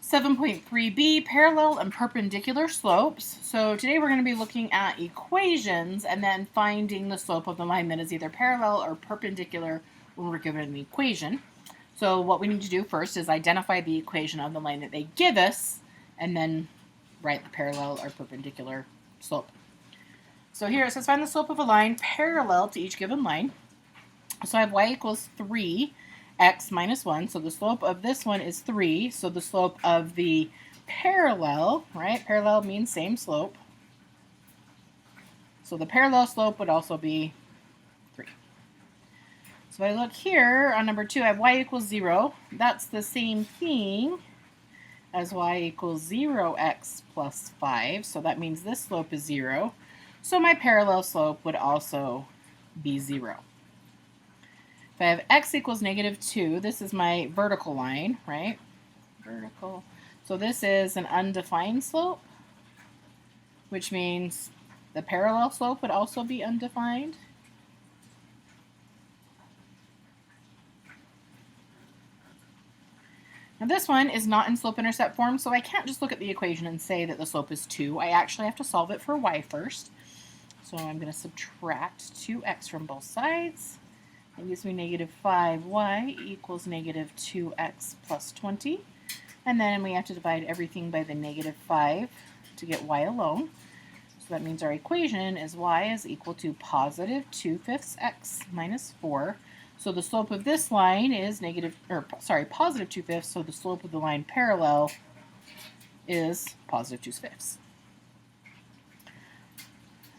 7.3b, parallel and perpendicular slopes. So today we're going to be looking at equations and then finding the slope of the line that is either parallel or perpendicular when we're given an equation. So what we need to do first is identify the equation of the line that they give us and then write the parallel or perpendicular slope. So here it says find the slope of a line parallel to each given line. So I have y equals 3x minus 1. So the slope of this one is 3. So the slope of the parallel, right? Parallel means same slope. So the parallel slope would also be 3. So if I look here on number 2, I have y equals 0. That's the same thing as y equals 0x plus 5. So that means this slope is 0. So my parallel slope would also be 0. If I have x equals negative 2, this is my vertical line, right? Vertical. So this is an undefined slope, which means the parallel slope would also be undefined. Now this one is not in slope-intercept form, so I can't just look at the equation and say that the slope is 2. I actually have to solve it for y first. So I'm going to subtract 2x from both sides. That gives me negative 5y equals negative 2x plus 20. And then we have to divide everything by the negative 5 to get y alone. So that means our equation is y is equal to positive 2/5 x minus 4. So the slope of this line is positive 2/5. So the slope of the line parallel is positive 2/5.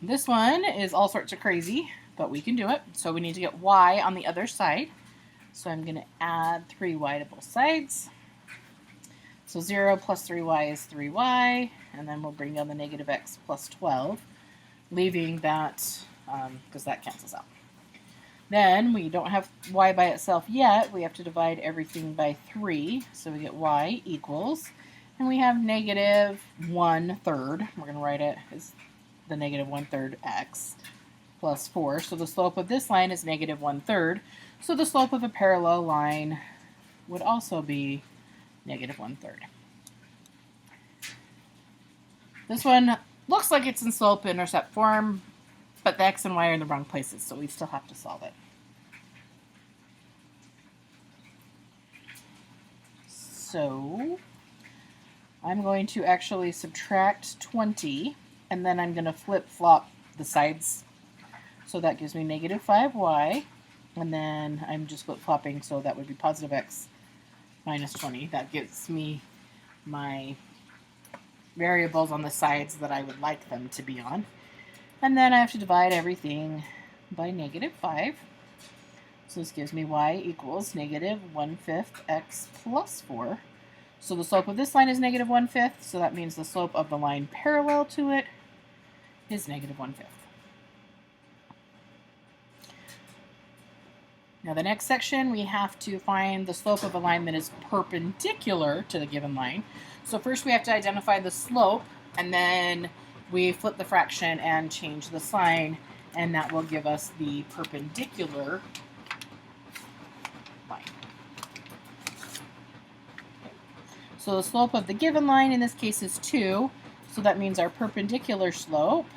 This one is all sorts of crazy, but we can do it. So we need to get y on the other side. So I'm going to add 3y to both sides. So 0 plus 3y is 3y, and then we'll bring down the negative x plus 12, leaving that, because that cancels out. Then we don't have y by itself yet. We have to divide everything by 3, so we get y equals, and we have negative 1/3. We're going to write it as the negative 1/3 x plus 4. So the slope of this line is negative 1/3. So the slope of a parallel line would also be negative 1/3. This one looks like it's in slope-intercept form, but the x and y are in the wrong places, so we still have to solve it. So I'm going to actually subtract 20, and then I'm going to flip-flop the sides. So that gives me negative 5y, and then I'm just flip-flopping, so that would be positive x minus 20. That gives me my variables on the sides that I would like them to be on. And then I have to divide everything by negative 5. So this gives me y equals negative 1/5 x plus 4. So the slope of this line is negative 1/5, so that means the slope of the line parallel to it is negative 1/5. Now the next section, we have to find the slope of a line that is perpendicular to the given line. So first we have to identify the slope, and then we flip the fraction and change the sign, and that will give us the perpendicular line. So the slope of the given line in this case is 2, so that means our perpendicular slope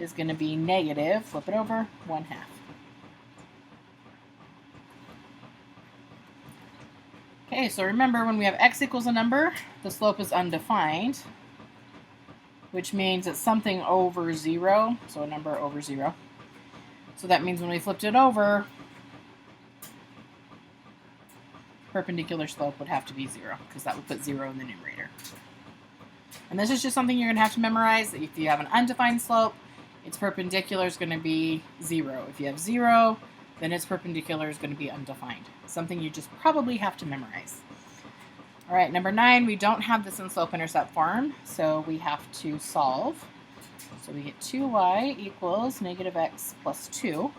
is going to be negative, flip it over, 1/2. Okay, so remember when we have x equals a number, the slope is undefined, which means it's something over 0, so a number over 0. So that means when we flipped it over, perpendicular slope would have to be 0, because that would put 0 in the numerator. And this is just something you're going to have to memorize. If you have an undefined slope, its perpendicular is going to be 0. If you have 0, then its perpendicular is going to be undefined. Something you just probably have to memorize. All right, number 9, we don't have this in slope-intercept form, so we have to solve. So we get 2y equals negative x plus 2.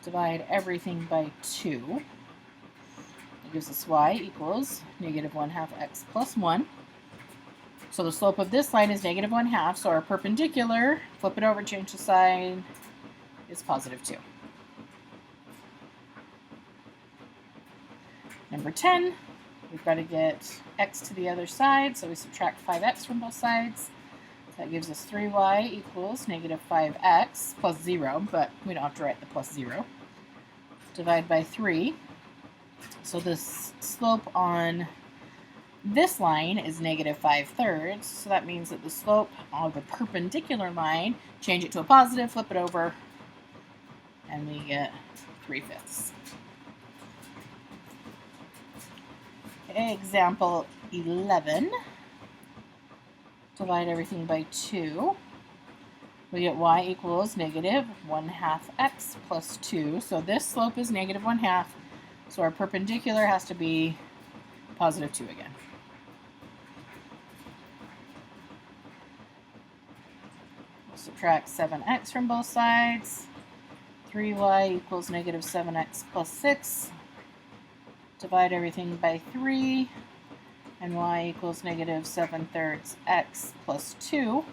Divide everything by 2. That gives us y equals negative 1/2 x plus 1. So the slope of this line is negative 1/2, so our perpendicular, flip it over, change the sign, is positive 2. Number 10, we've got to get x to the other side, so we subtract 5x from both sides. That gives us 3y equals negative 5x plus 0, but we don't have to write the plus 0. Divide by 3. So this slope on this line is negative 5/3, so that means that the slope of the perpendicular line, change it to a positive, flip it over, and we get 3/5. Okay, example 11. Divide everything by 2. We get y equals negative 1/2 x plus 2. So this slope is negative 1/2. So our perpendicular has to be positive 2 again. We'll subtract 7x from both sides. 3y equals negative 7x plus 6. Divide everything by 3. And y equals negative 7/3 x plus 2.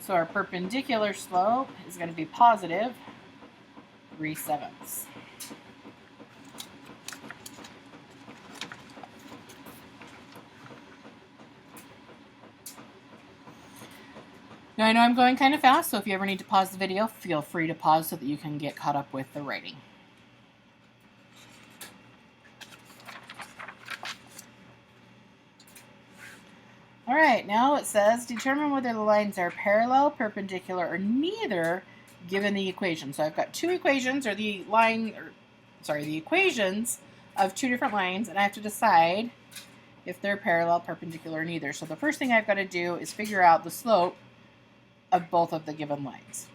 So our perpendicular slope is going to be positive 3/7. Now I know I'm going kind of fast, so if you ever need to pause the video, feel free to pause so that you can get caught up with the writing. All right, now it says determine whether the lines are parallel, perpendicular, or neither given the equation. So I've got two equations, or the equations of two different lines, and I have to decide if they're parallel, perpendicular, or neither. So the first thing I've got to do is figure out the slope of both of the given lines.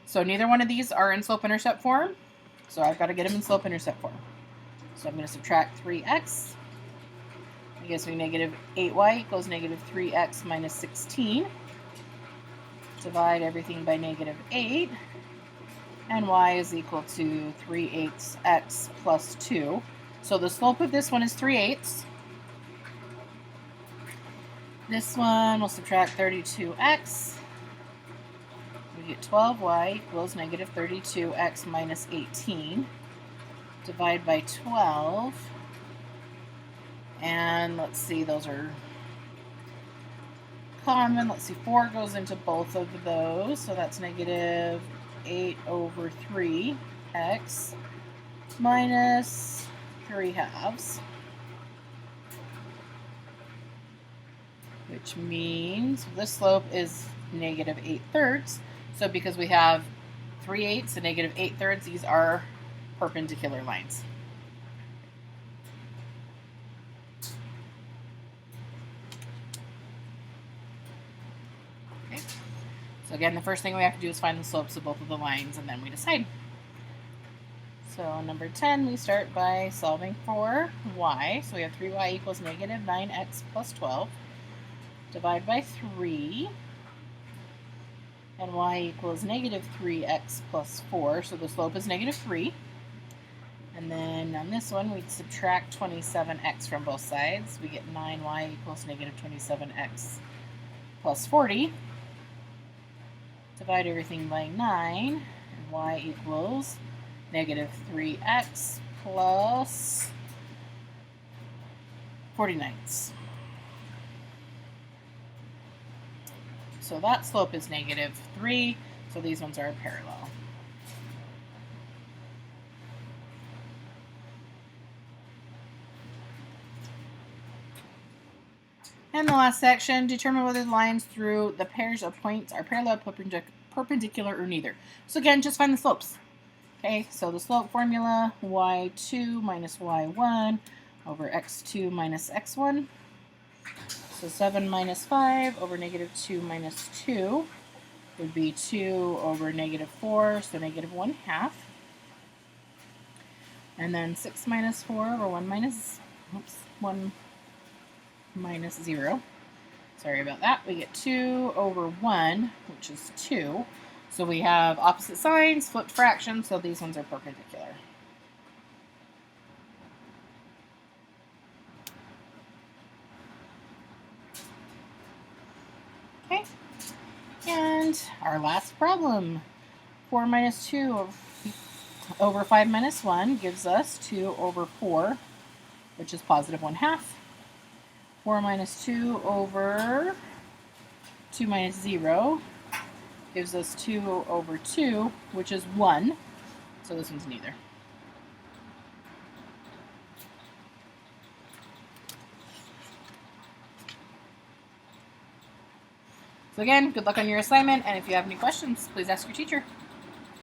So neither one of these are in slope-intercept form, so I've got to get them in slope-intercept form. So I'm going to subtract 3x. That gives me negative 8y equals negative 3x minus 16. Divide everything by negative 8. And y is equal to 3/8 x plus 2. So the slope of this one is 3/8. This one will subtract 32x. We get 12y equals negative 32x minus 18. Divide by 12. And let's see, those are common. Let's see, 4 goes into both of those. So that's negative 8/3x minus 3/2. Which means this slope is negative 8/3. So because we have 3/8 and negative 8/3, these are perpendicular lines. Okay. So again, the first thing we have to do is find the slopes of both of the lines, and then we decide. So number 10, we start by solving for y. So we have 3y equals negative 9x plus 12. Divide by 3. And y equals negative 3x plus 4. So the slope is negative 3. And then on this one, we'd subtract 27x from both sides. We get 9y equals negative 27x plus 40. Divide everything by 9. And y equals negative 3x plus 49. So that slope is negative 3, so these ones are parallel. And the last section, determine whether the lines through the pairs of points are parallel, perpendicular, or neither. So again, just find the slopes. Okay, so the slope formula, y2 minus y1 over x2 minus x1. So 7 minus 5 over negative 2 minus 2 would be 2 over negative 4, so negative 1/2. And then 6 minus 4 over 1 minus 0. Sorry about that. We get 2 over 1, which is 2. So we have opposite signs, flipped fractions, so these ones are perpendicular. Okay, and our last problem, 4 minus 2 over 5 minus 1 gives us 2 over 4, which is positive 1/2. 4 minus 2 over 2 minus 0 gives us 2 over 2, which is 1. So this one's neither. So again, good luck on your assignment, and if you have any questions, please ask your teacher.